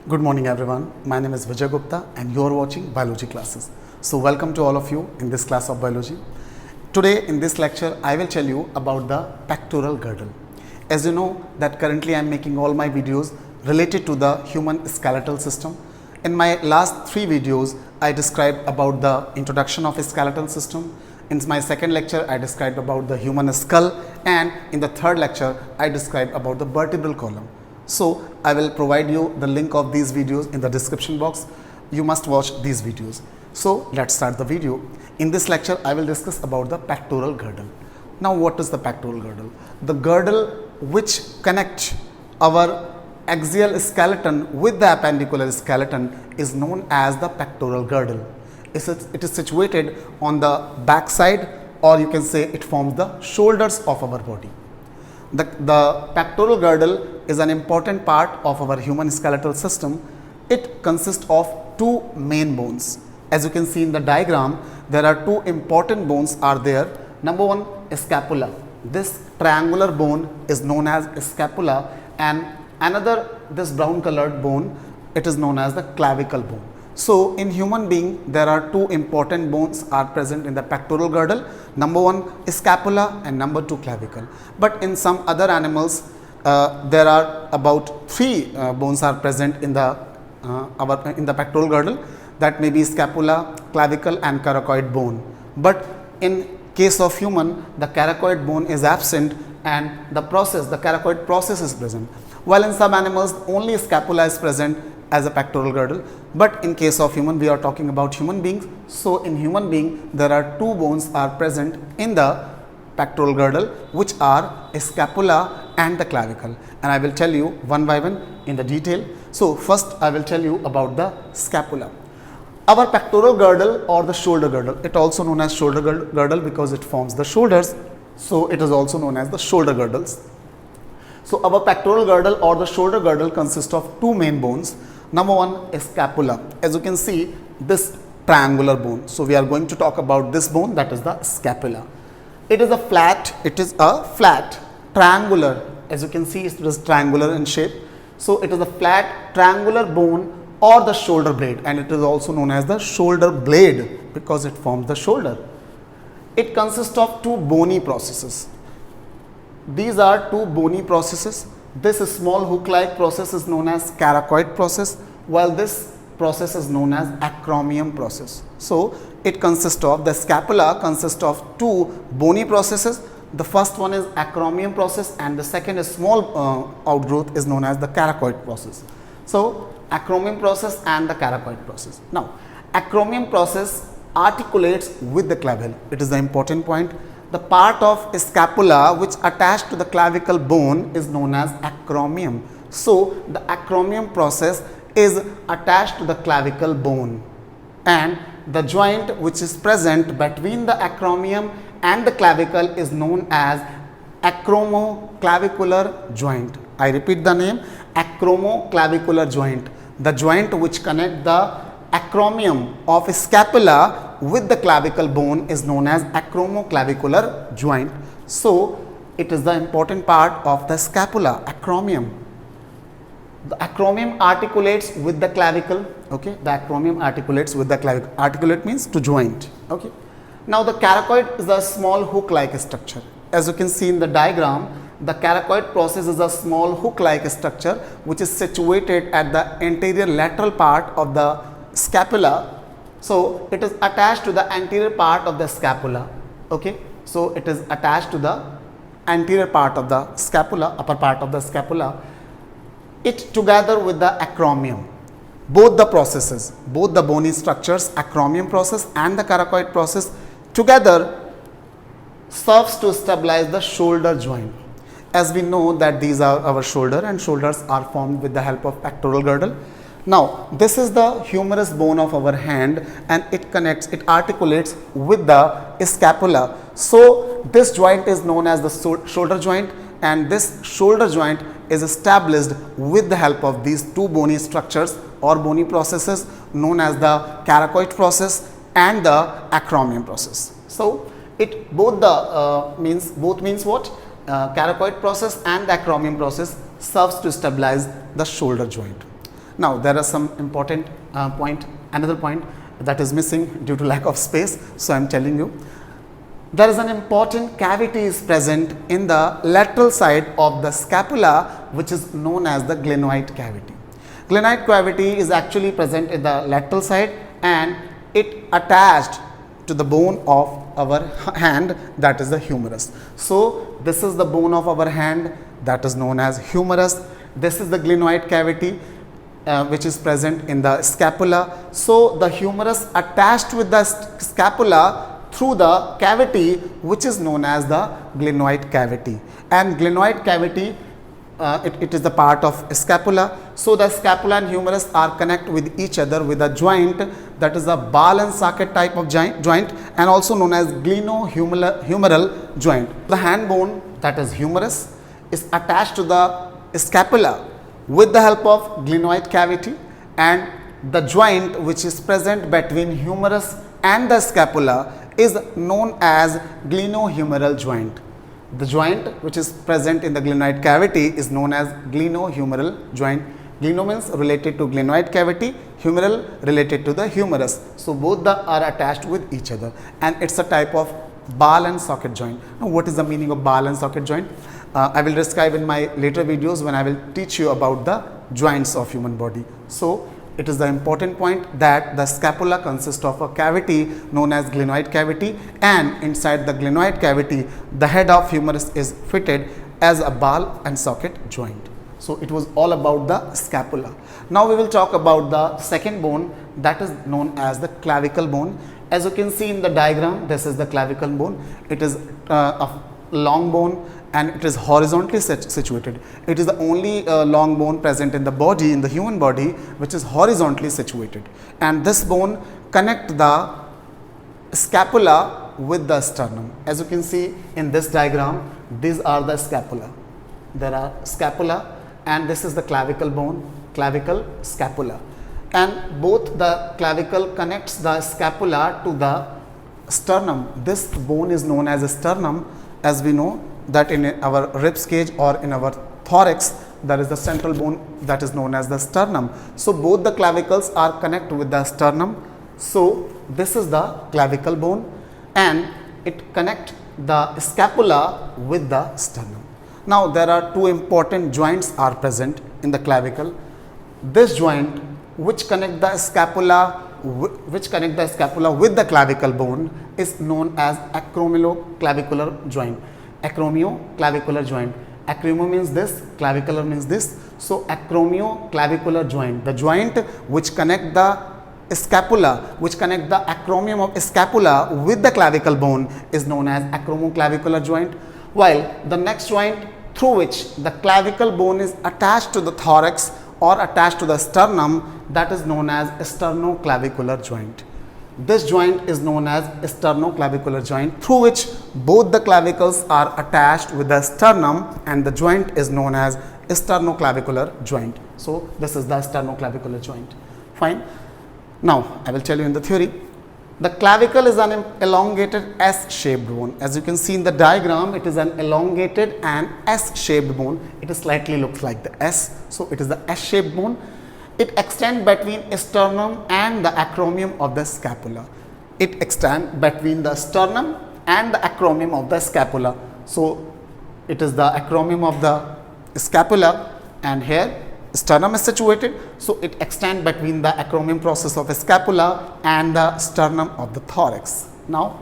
Good morning everyone, my name is Vijay Gupta and you are watching biology classes. So welcome to all of you in this class of biology. Today in this lecture I will tell you about the pectoral girdle. As you know that currently I am making all my videos related to the human skeletal system. In my last 3 videos I described about the introduction of a skeletal system. In my second lecture I described about the human skull, and in the third lecture I described about the vertebral column. So I will provide you the link of these videos in the description box. You must watch these videos. So let's start the video. In this lecture I will discuss about the pectoral girdle. Now what is the pectoral girdle? The girdle which connects our axial skeleton with the appendicular skeleton is known as the pectoral girdle. It is situated on the back side, or you can say it forms the shoulders of our body. The pectoral girdle is an important part of our human skeletal system. It consists of 2 main bones. As you can see in the diagram, there are 2 important bones are there. Number 1 is scapula. This triangular bone is known as scapula, and another, this brown colored bone, it is known as the clavicle bone. So in human being there are 2 important bones are present in the pectoral girdle. Number 1 is scapula and number 2 clavicle. But in some other animals there are about 3 bones are present in the pectoral girdle. That may be scapula, clavicle and caracoid bone. But in case of human, the caracoid bone is absent and the caracoid process is present. While in some animals only scapula is present as a pectoral girdle, but in case of human, we are talking about human beings. So in human being there are 2 bones are present in the pectoral girdle, which are scapula and the clavicle, and I will tell you one by one in the detail. So first I will tell you about the scapula. Our pectoral girdle or the shoulder girdle, it also known as shoulder girdle because it forms the shoulders, so it is also known as the shoulder girdles. So our pectoral girdle or the shoulder girdle consists of 2 main bones. Number 1 is scapula. As you can see, this triangular bone. So we are going to talk about this bone, that is the scapula. It is a flat triangular. As you can see, it is triangular in shape. So it is a flat triangular bone or the shoulder blade, and it is also known as the shoulder blade because it forms the shoulder. It consists of 2 bony processes. These are 2 bony processes. This small hook-like process is known as Caracoid process, while this process is known as Acromium process. So it consists of, the scapula consists of 2 bony processes. The first one is Acromium process and the second is small outgrowth is known as the Caracoid process. So Acromium process and the Caracoid process. Now Acromium process articulates with the clavicle. It is the important point. The part of scapula which attached to the clavicle bone is known as acromium. So the acromium process is attached to the clavicle bone, and the joint which is present between the acromium and the clavicle is known as Achromoclavicular joint. I repeat the name, Achromoclavicular joint. The joint which connect the acromium of scapula with the clavicle bone is known as acromoclavicular joint. So it is the important part of the scapula, acromium. The acromium articulates with the clavicle. Okay, the acromium articulates with the clavicle. Articulate means to joint. Okay. Now the caracoid is a small hook-like structure. As you can see in the diagram, the caracoid process is a small hook-like structure which is situated at the anterior lateral part of the scapula. So it is attached to the anterior part of the scapula. Okay, so it is attached to the anterior part of the scapula, upper part of the scapula. It together with the acromium, both the processes, both the bony structures, acromium process and the caracoid process together serves to stabilize the shoulder joint. As we know that these are our shoulder, and shoulders are formed with the help of pectoral girdle. Now this is the humerus bone of our hand, and it articulates with the scapula. So this joint is known as the shoulder joint, and this shoulder joint is established with the help of these 2 bony structures or bony processes known as the caracoid process and the acromium process. So it both means what? Caracoid process and the acromium process serves to stabilize the shoulder joint. Now there are some important another point that is missing due to lack of space, so I am telling you. There is an important cavity is present in the lateral side of the scapula, which is known as the glenoid cavity. Glenoid cavity is actually present in the lateral side and it attached to the bone of our hand, that is the humerus. So this is the bone of our hand, that is known as humerus. This is the glenoid cavity which is present in the scapula. So the humerus attached with the scapula through the cavity which is known as the glenoid cavity, and glenoid cavity it is the part of scapula. So the scapula and humerus are connect with each other with a joint, that is a ball and socket type of joint, and also known as Glenohumeral joint. The hand bone, that is humerus, is attached to the scapula with the help of glenoid cavity, and the joint which is present between humerus and the scapula is known as Glenohumeral joint. The joint which is present in the glenoid cavity is known as Glenohumeral joint. Gleno means related to glenoid cavity, humeral related to the humerus. So both are attached with each other, and it's a type of ball and socket joint. Now what is the meaning of ball and socket joint? I will describe in my later videos when I will teach you about the joints of human body. So it is the important point that the scapula consists of a cavity known as glenoid cavity, and inside the glenoid cavity the head of humerus is fitted as a ball and socket joint. So it was all about the scapula. Now we will talk about the second bone, that is known as the clavicle bone. As you can see in the diagram, this is the clavicle bone. It is a long bone and it is horizontally situated. It is the only long bone present in the body, in the human body, which is horizontally situated. And this bone connects the scapula with the sternum. As you can see in this diagram, these are the scapula. There are scapula, and this is the clavicle bone, clavicle, scapula. And both the clavicle connects the scapula to the sternum. This bone is known as a sternum, as we know that in our ribs cage or in our thorax there is the central bone that is known as the sternum. So both the clavicles are connected with the sternum. So this is the clavicle bone and it connects the scapula with the sternum. Now there are two important joints are present in the clavicle. This joint which connect the scapula with the clavicle bone is known as Achromoclavicular Joint. Achromoclavicular Joint. Acromo means this, clavicular means this. So Achromoclavicular Joint, the joint which connect the scapula, which connect the acromion of scapula with the clavicle bone is known as Achromoclavicular Joint. While the next joint through which the clavicle bone is attached to the thorax or attached to the sternum, that is known as sternoclavicular joint. This joint is known as sternoclavicular joint, through which both the clavicles are attached with the sternum, and the joint is known as sternoclavicular joint. So this is the sternoclavicular joint. Fine. Now I will tell you in the theory. The clavicle is an elongated S-shaped bone. As you can see in the diagram, it is an elongated and S-shaped bone. It is slightly looks like the S. So it is the S-shaped bone. It extends between sternum and the acromion of the scapula. It extends between the sternum and the acromion of the scapula. So it is the acromion of the scapula, and here sternum is situated. So it extends between the acromion process of scapula and the sternum of the thorax. Now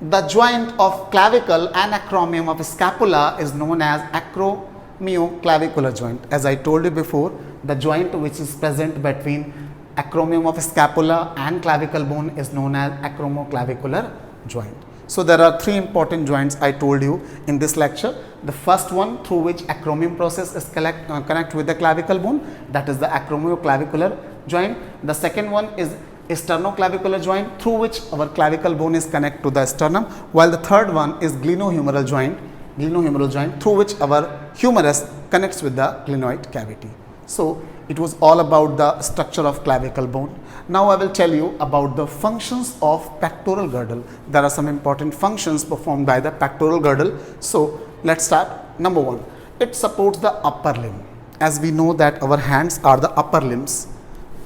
the joint of clavicle and acromion of scapula is known as Achromoclavicular joint. As I told you before, the joint which is present between acromion of scapula and clavicle bone is known as Achromoclavicular joint. So there are three important joints I told you in this lecture. The first one through which acromion process is connect with the clavicle bone, that is the Achromoclavicular joint. The second one is sternoclavicular joint, through which our clavicle bone is connected to the sternum, while the third one is Glenohumeral joint, through which our humerus connects with the glenoid cavity. So it was all about the structure of clavicle bone. Now I will tell you about the functions of pectoral girdle. There are some important functions performed by the pectoral girdle. So let's start. Number one, it supports the upper limb. as we know that our hands are the upper limbs.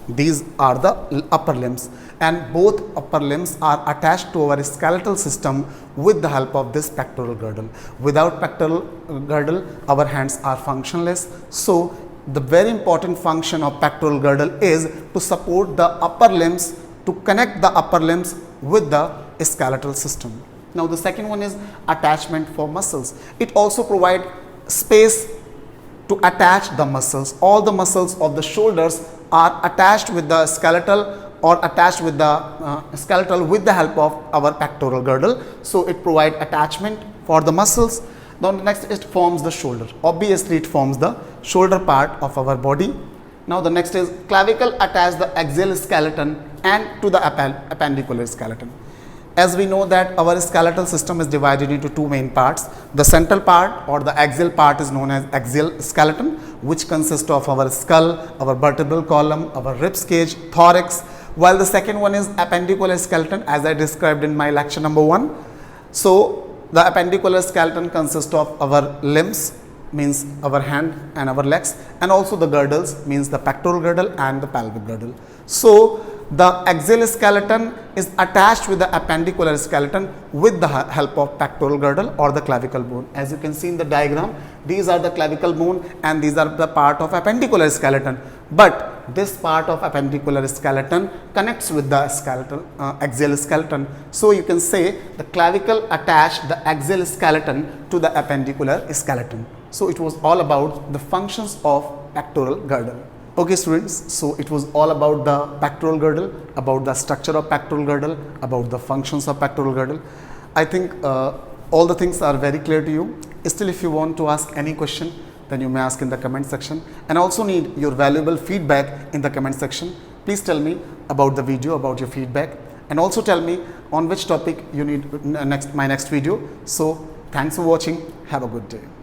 These are the upper limbs, and both upper limbs are attached to our skeletal system with the help of this pectoral girdle. Without pectoral girdle, our hands are functionless. So the very important function of pectoral girdle is to support the upper limbs, to connect the upper limbs with the skeletal system. Now the second one is attachment for muscles. It also provides space to attach the muscles. All the muscles of the shoulders are attached with the skeletal or attached with the skeletal with the help of our pectoral girdle. So it provides attachment for the muscles. Now next it forms the shoulder. Obviously it forms the shoulder part of our body. Now the next is clavicle attach the axial skeleton and to the appendicular skeleton. As we know that our skeletal system is divided into two main parts. The central part or the axial part is known as axial skeleton, which consists of our skull, our vertebral column, our rib cage, thorax, while the second one is appendicular skeleton, as I described in my lecture number 1. So the appendicular skeleton consists of our limbs, means our hand and our legs, and also the girdles, means the pectoral girdle and the pelvic girdle. So the axial skeleton is attached with the appendicular skeleton with the help of pectoral girdle or the clavicle bone. As you can see in the diagram, these are the clavicle bone and these are the part of appendicular skeleton. But this part of appendicular skeleton connects with the skeletal axial skeleton. So you can say the clavicle attached the axial skeleton to the appendicular skeleton. So it was all about the functions of pectoral girdle. Okay students, so it was all about the pectoral girdle, about the structure of pectoral girdle, about the functions of pectoral girdle. I think all the things are very clear to you. Still, if you want to ask any question, then you may ask in the comment section, and also need your valuable feedback in the comment section. Please tell me about the video, about your feedback, and also tell me on which topic you need my next video. So thanks for watching. Have a good day.